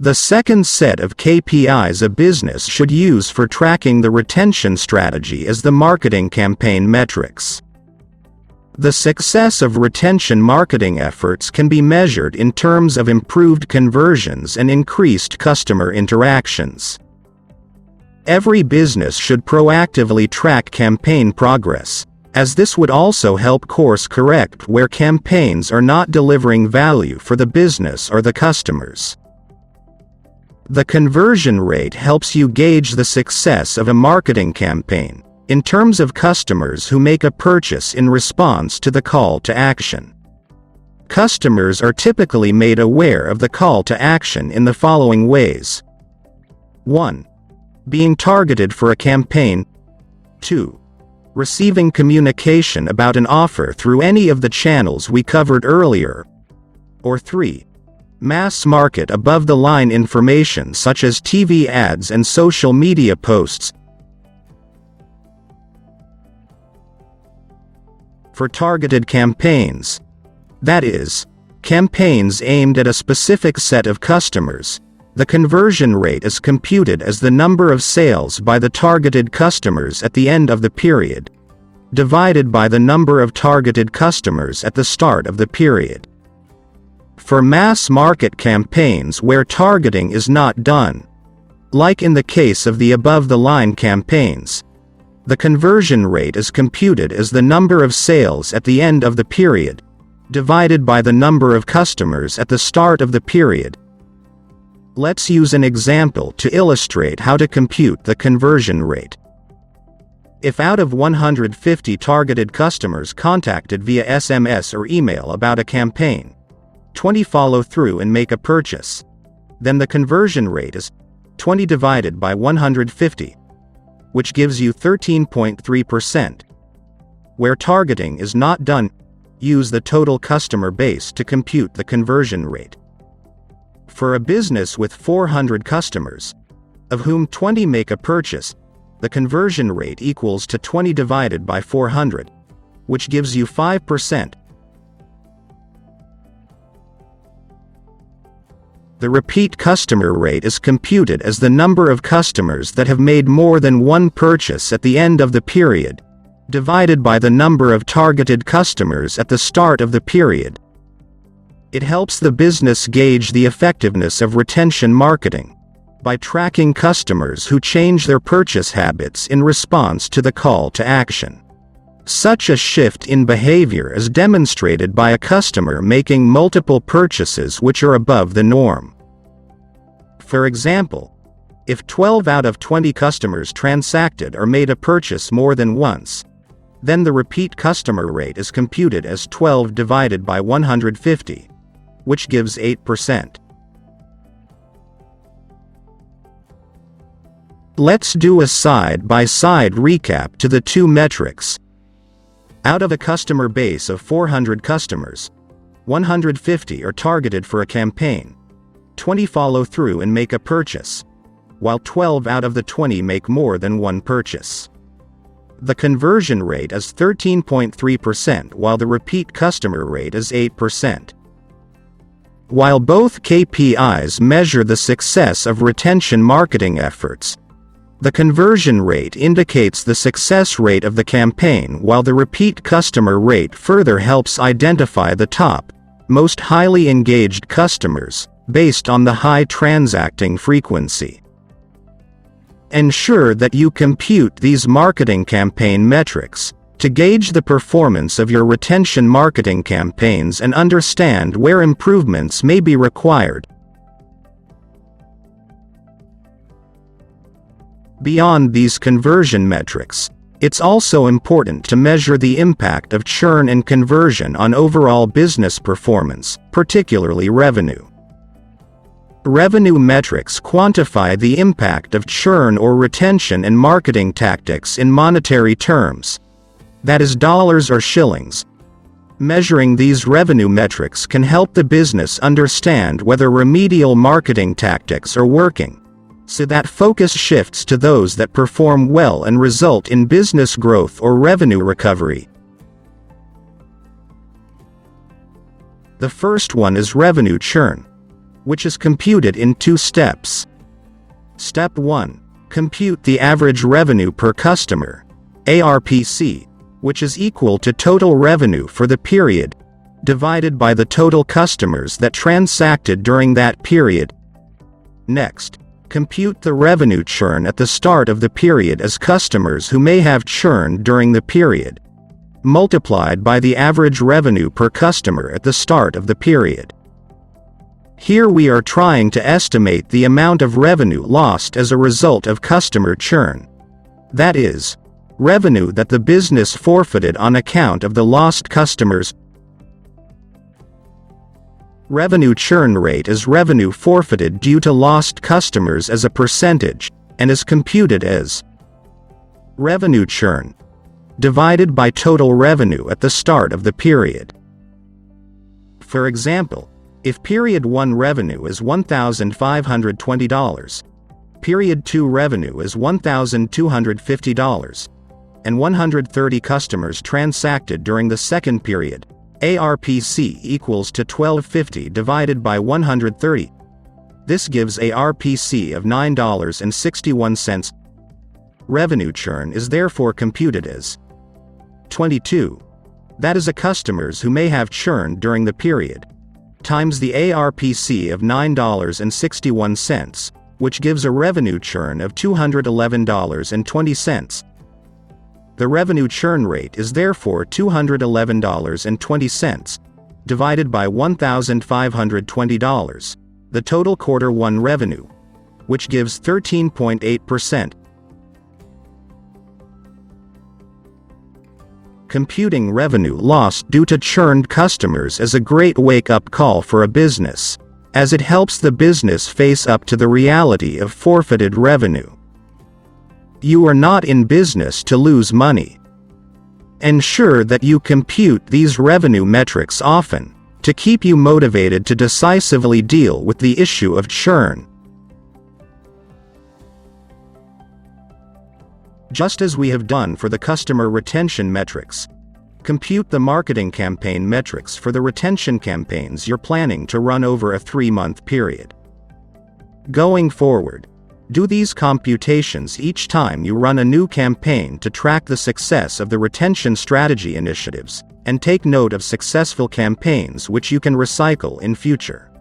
The second set of KPIs a business should use for tracking the retention strategy is the marketing campaign metrics. The success of retention marketing efforts can be measured in terms of improved conversions and increased customer interactions. Every business should proactively track campaign progress, as this would also help course correct where campaigns are not delivering value for the business or the customers. The conversion rate helps you gauge the success of a marketing campaign in terms of customers who make a purchase in response to the call to action. Customers are typically made aware of the call to action in the following ways. 1. Being targeted for a campaign. 2. Receiving communication about an offer through any of the channels we covered earlier. Or 3. Mass market above-the-line information such as TV ads and social media posts. For targeted campaigns, that is, campaigns aimed at a specific set of customers, the conversion rate is computed as the number of sales by the targeted customers at the end of the period, divided by the number of targeted customers at the start of the period. For mass market campaigns where targeting is not done, like in the case of the above-the-line campaigns, the conversion rate is computed as the number of sales at the end of the period, divided by the number of customers at the start of the period. Let's use an example to illustrate how to compute the conversion rate. If out of 150 targeted customers contacted via SMS or email about a campaign, 20 follow through and make a purchase, then the conversion rate is 20 divided by 150, which gives you 13.3%. Where targeting is not done, use the total customer base to compute the conversion rate. For a business with 400 customers, of whom 20 make a purchase, the conversion rate equals to 20 divided by 400, which gives you 5%. The repeat customer rate is computed as the number of customers that have made more than one purchase at the end of the period, divided by the number of targeted customers at the start of the period. It helps the business gauge the effectiveness of retention marketing by tracking customers who change their purchase habits in response to the call to action. Such a shift in behavior is demonstrated by a customer making multiple purchases which are above the norm. For example, if 12 out of 20 customers transacted or made a purchase more than once, then the repeat customer rate is computed as 12 divided by 150, which gives 8%. Let's do a side-by-side recap to the two metrics. Out of a customer base of 400 customers, 150 are targeted for a campaign, 20 follow through and make a purchase, while 12 out of the 20 make more than one purchase. The conversion rate is 13.3% while the repeat customer rate is 8%. While both KPIs measure the success of retention marketing efforts, the conversion rate indicates the success rate of the campaign while the repeat customer rate further helps identify the top, most highly engaged customers, based on the high transacting frequency. Ensure that you compute these marketing campaign metrics to gauge the performance of your retention marketing campaigns and understand where improvements may be required. Beyond these conversion metrics, it's also important to measure the impact of churn and conversion on overall business performance, particularly revenue. Revenue metrics quantify the impact of churn or retention and marketing tactics in monetary terms, that is dollars or shillings. Measuring these revenue metrics can help the business understand whether remedial marketing tactics are working, so that focus shifts to those that perform well and result in business growth or revenue recovery. The first one is revenue churn. which is computed in 2 steps. Step 1. Compute the average revenue per customer, ARPC, which is equal to total revenue for the period, divided by the total customers that transacted during that period. Next, compute the revenue churn at the start of the period as customers who may have churned during the period, multiplied by the average revenue per customer at the start of the period. Here we are trying to estimate the amount of revenue lost as a result of customer churn. That is, revenue that the business forfeited on account of the lost customers. Revenue churn rate is revenue forfeited due to lost customers as a percentage, and is computed as revenue churn divided by total revenue at the start of the period. For example, if period 1 revenue is $1,520, period 2 revenue is $1,250, and 130 customers transacted during the second period, ARPC equals to $1,250 divided by 130. This gives ARPC of $9.61. Revenue churn is therefore computed as 22. That is a customers who may have churned during the period, times the ARPC of $9.61, which gives a revenue churn of $211.20. The revenue churn rate is therefore $211.20, divided by $1,520, the total quarter 1 revenue, which gives 13.8%. Computing revenue lost due to churned customers is a great wake-up call for a business, as it helps the business face up to the reality of forfeited revenue. You are not in business to lose money. Ensure that you compute these revenue metrics often, to keep you motivated to decisively deal with the issue of churn. Just as we have done for the customer retention metrics, compute the marketing campaign metrics for the retention campaigns you're planning to run over a 3-month period. Going forward, do these computations each time you run a new campaign to track the success of the retention strategy initiatives, and take note of successful campaigns which you can recycle in future.